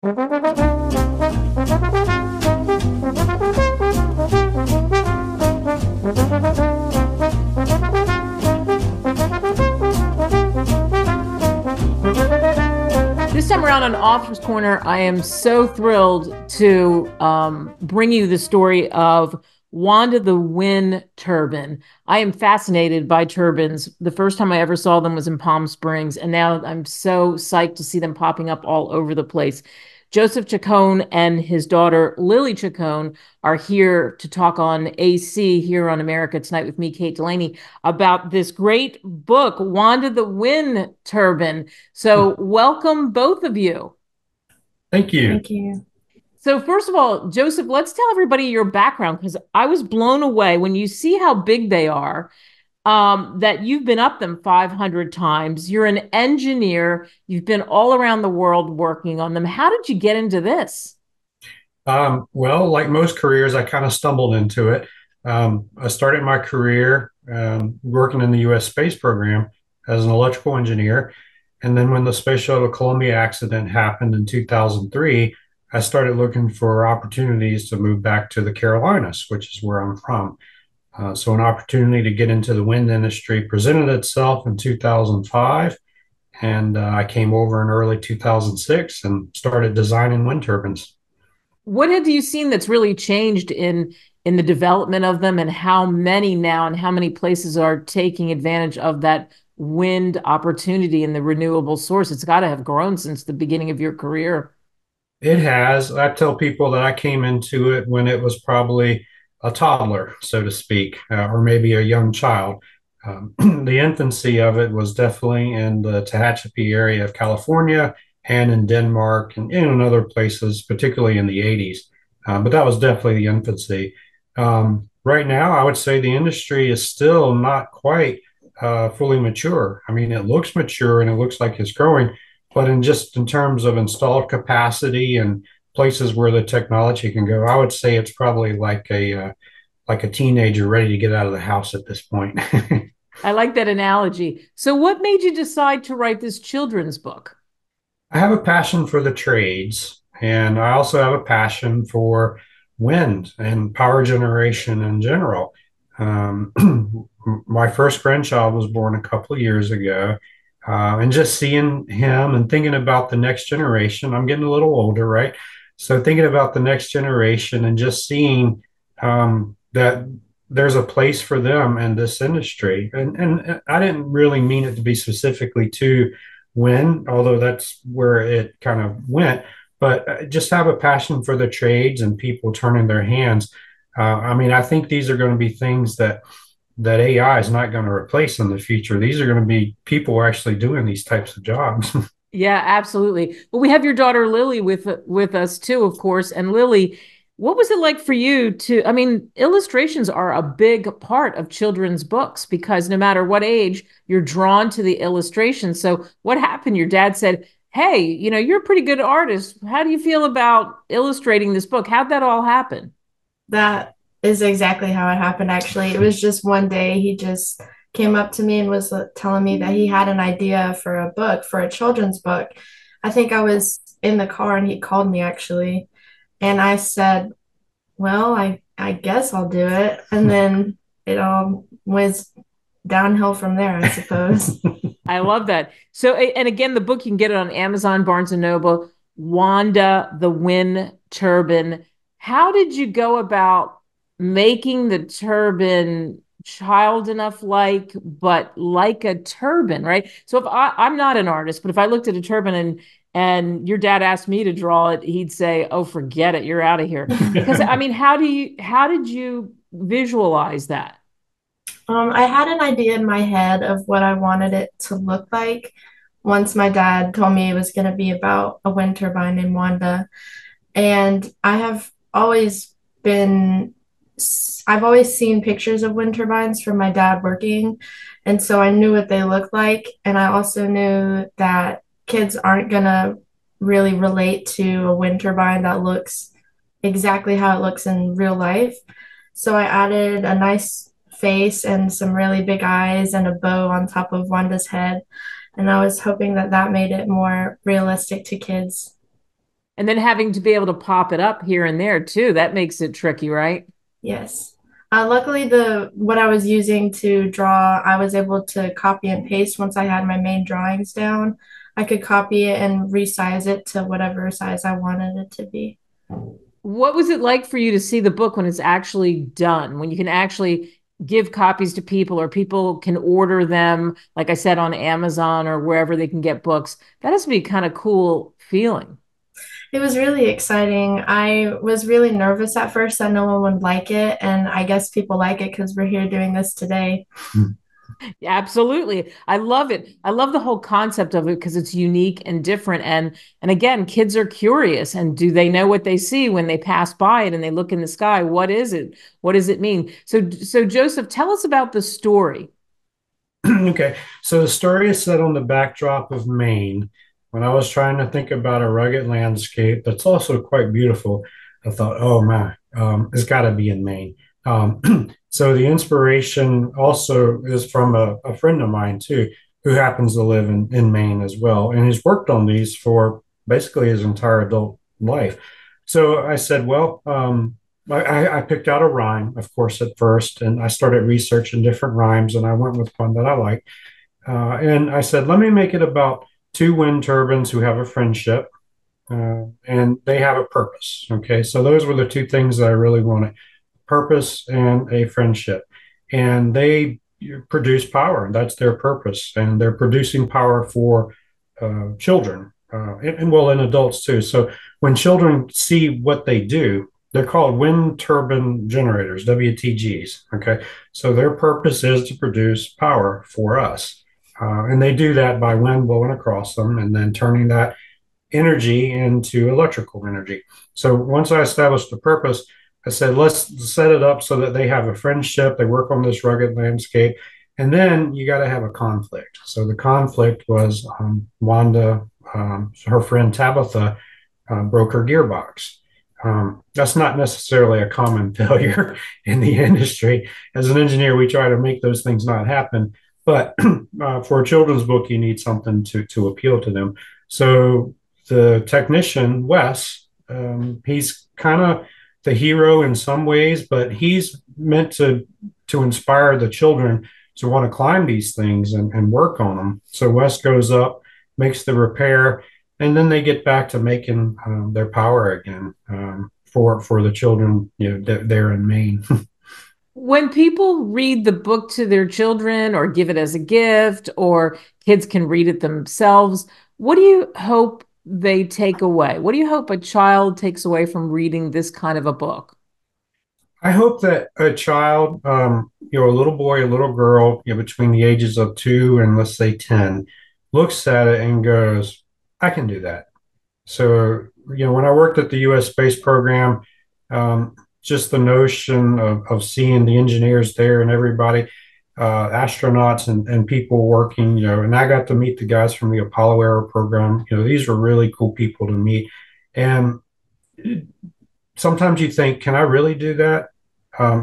This time around on Author's Corner, I am so thrilled to bring you the story of Wanda the Wind Turbine. I am fascinated by turbines. The first time I ever saw them was in Palm Springs, and now I'm so psyched to see them popping up all over the place. Joseph Chacon and his daughter Lily Chacon are here to talk on AC here on America Tonight with me, Kate Delaney, about this great book, Wanda the Wind Turbine. So welcome both of you. Thank you. Thank you. So first of all, Joseph, let's tell everybody your background, because I was blown away when you see how big they are. That you've been up them 500 times. You're an engineer. You've been all around the world working on them. How did you get into this? Well, like most careers, I kind of stumbled into it. I started my career working in the U.S. space program as an electrical engineer. And then when the Space Shuttle Columbia accident happened in 2003, I started looking for opportunities to move back to the Carolinas, which is where I'm from. So an opportunity to get into the wind industry presented itself in 2005, and I came over in early 2006 and started designing wind turbines. What have you seen that's really changed in the development of them, and how many now and how many places are taking advantage of that wind opportunity and the renewable source? It's got to have grown since the beginning of your career. It has. I tell people that I came into it when it was probably a toddler, so to speak, or maybe a young child. The infancy of it was definitely in the Tehachapi area of California and in Denmark and in other places, particularly in the 80s. But that was definitely the infancy. Right now, I would say the industry is still not quite fully mature. I mean, it looks mature and it looks like it's growing, but in terms of installed capacity and places where the technology can go, I would say it's probably like a teenager ready to get out of the house at this point. I like that analogy. So what made you decide to write this children's book? I have a passion for the trades, and I also have a passion for wind and power generation in general. Um, my first grandchild was born a couple of years ago, and just seeing him and thinking about the next generation. I'm getting a little older, right? So thinking about the next generation and just seeing that there's a place for them in this industry. And I didn't really mean it to be specifically to wind, although that's where it kind of went, but just have a passion for the trades and people turning their hands. I mean, I think these are going to be things that AI is not going to replace in the future. These are going to be people actually doing these types of jobs. Yeah, absolutely. Well, we have your daughter Lily with us too, of course. And Lily, what was it like for you to, I mean, illustrations are a big part of children's books because no matter what age, you're drawn to the illustrations. So what happened? Your dad said, "Hey, you're a pretty good artist. How do you feel about illustrating this book?" How'd that all happen? That is exactly how it happened, actually. It was just one day he just came up to me and was telling me that he had an idea for a book, for a children's book. I think I was in the car and he called me, actually. And I said, well, I guess I'll do it. And then it all was downhill from there, I suppose. I love that. So, and again, the book, you can get it on Amazon, Barnes and Noble, Wanda the Wind Turbine. How did you go about making the turbine child enough but like a turbine, right? So if I'm not an artist, but if I looked at a turbine and your dad asked me to draw it, he'd say, "Oh, forget it, you're out of here." Because I mean, how did you visualize that? I had an idea in my head of what I wanted it to look like once my dad told me it was going to be about a wind turbine named Wanda. And been, I've always seen pictures of wind turbines from my dad working. And so I knew what they looked like. And I also knew that kids aren't going to really relate to a wind turbine that looks exactly how it looks in real life. So I added a nice face and some really big eyes and a bow on top of Wanda's head. And I was hoping that that made it more realistic to kids. And then having to be able to pop it up here and there too, that makes it tricky, right? Yes. Luckily, the what I was using to draw, I was able to copy and paste once I had my main drawings down. I could copy it and resize it to whatever size I wanted it to be. What was it like for you to see the book when it's actually done, when you can actually give copies to people or people can order them, like I said, on Amazon or wherever they can get books? That has to be kind of cool feeling. It was really exciting. I was really nervous at first that no one would like it, and I guess people like it because we're here doing this today. Absolutely. I love it. I love the whole concept of it because it's unique and different. And again, kids are curious. And do they know what they see when they pass by it and they look in the sky? What is it? What does it mean? So Joseph, tell us about the story. Okay, so the story is set on the backdrop of Maine. When I was trying to think about a rugged landscape that's also quite beautiful, I thought, oh my, it's got to be in Maine. So the inspiration also is from a friend of mine too, who happens to live in Maine as well, and he's worked on these for basically his entire adult life. So I said, well, I picked out a rhyme, of course, at first, and I started researching different rhymes, and I went with one that I like. And I said, let me make it about two wind turbines who have a friendship, and they have a purpose. Okay, so those were the two things that I really wanted: purpose and a friendship. And they produce power. That's their purpose, and they're producing power for children, and well, and adults too. So when children see what they do, they're called wind turbine generators, WTGs. Okay. So their purpose is to produce power for us. And they do that by wind blowing across them and then turning that energy into electrical energy. So once I established the purpose, I said, let's set it up so that they have a friendship. They work on this rugged landscape. And then you got to have a conflict. So the conflict was Wanda, her friend Tabitha, broke her gearbox. That's not necessarily a common failure in the industry. As an engineer, we try to make those things not happen. But for a children's book, you need something to appeal to them. So the technician, Wes, he's kind of the hero in some ways, but he's meant to inspire the children to want to climb these things and work on them. So Wes goes up, makes the repair, and then they get back to making their power again for the children, there in Maine. When people read the book to their children or give it as a gift, or kids can read it themselves, what do you hope they take away? What do you hope a child takes away from reading this kind of a book? I hope that a child, a little boy, a little girl, between the ages of 2 and let's say 10, looks at it and goes, I can do that. So, when I worked at the U.S. space program, just the notion of seeing the engineers there and everybody, astronauts and people working, and I got to meet the guys from the Apollo Era program. These were really cool people to meet. And sometimes you think, can I really do that?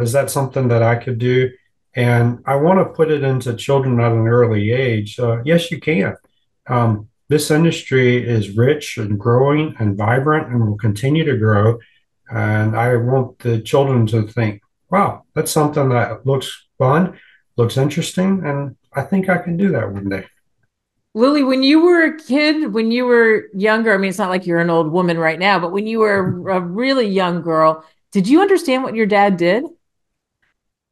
Is that something that I could do? And I want to put it into children at an early age. Yes, you can. This industry is rich and growing and vibrant and will continue to grow. And I want the children to think, wow, that's something that looks fun, looks interesting, and I think I can do that one day. Lily, when you were a kid, when you were younger, I mean, it's not like you're an old woman right now, but when you were a really young girl, did you understand what your dad did?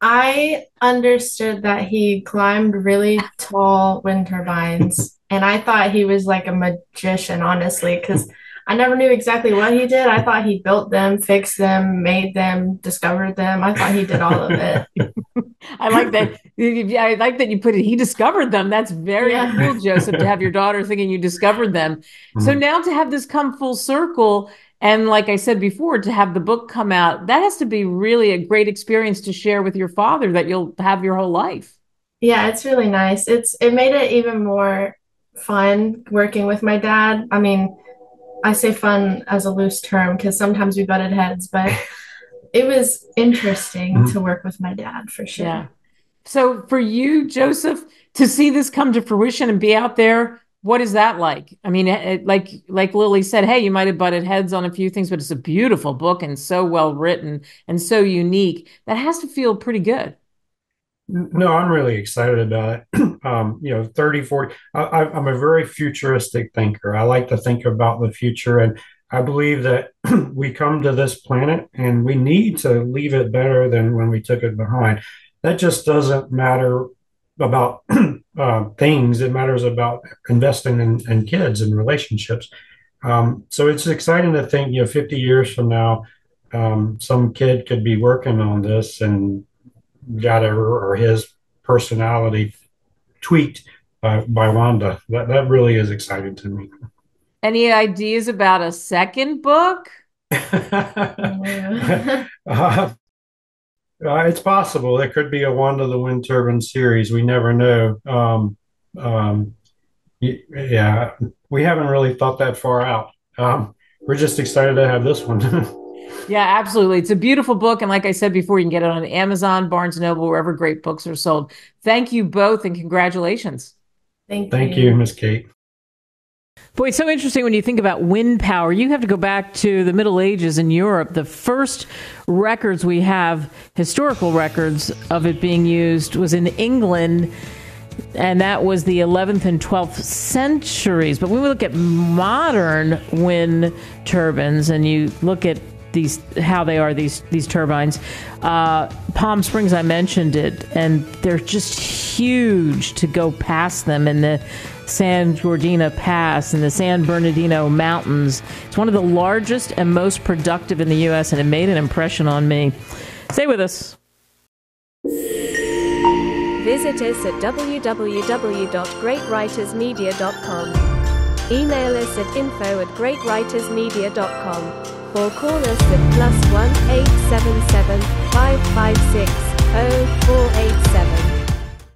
I understood that he climbed really tall wind turbines, and I thought he was like a magician, honestly, because I never knew exactly what he did. I thought he built them, fixed them, made them, discovered them. I thought he did all of it. I like that. Yeah, I like that you put it. He discovered them. That's very Yeah. cool, Joseph, to have your daughter thinking you discovered them. So now to have this come full circle, and like I said before, to have the book come out, that has to be really a great experience to share with your father that you'll have your whole life. Yeah, it's really nice. It made it even more fun working with my dad. I mean, I say fun as a loose term because sometimes we butted heads, but it was interesting to work with my dad for sure. Yeah. So for you, Joseph, to see this come to fruition and be out there What is that like? I mean, like Lily said, hey, you might have butted heads on a few things, but it's a beautiful book and so well written and so unique. That has to feel pretty good. No, I'm really excited about it. 30, 40, I'm a very futuristic thinker. I like to think about the future, and I believe that we come to this planet and we need to leave it better than when we took it behind. That just doesn't matter about things. It matters about investing in kids and relationships. So it's exciting to think, 50 years from now, some kid could be working on this and got her or his personality tweaked by Wanda. That really is exciting to me. Any ideas about a second book? It's possible. There could be a Wanda the Wind Turbine series. We never know. Yeah, we haven't really thought that far out. We're just excited to have this one. Yeah, absolutely. It's a beautiful book. And like I said before, you can get it on Amazon, Barnes & Noble, wherever great books are sold. Thank you both and congratulations. Thank you, Miss Kate. Boy, it's so interesting when you think about wind power. You have to go back to the Middle Ages in Europe. The first records we have, historical records of it being used, was in England, and that was the 11th and 12th centuries. But when we look at modern wind turbines and you look at how they are, these turbines, Palm Springs, I mentioned it, and they're just huge to go past them in the San Giordino Pass and the San Bernardino Mountains. It's one of the largest and most productive in the U.S., and it made an impression on me. Stay with us. Visit us at www.greatwritersmedia.com. Email us at info@greatwritersmedia.com or call us at +1 877 556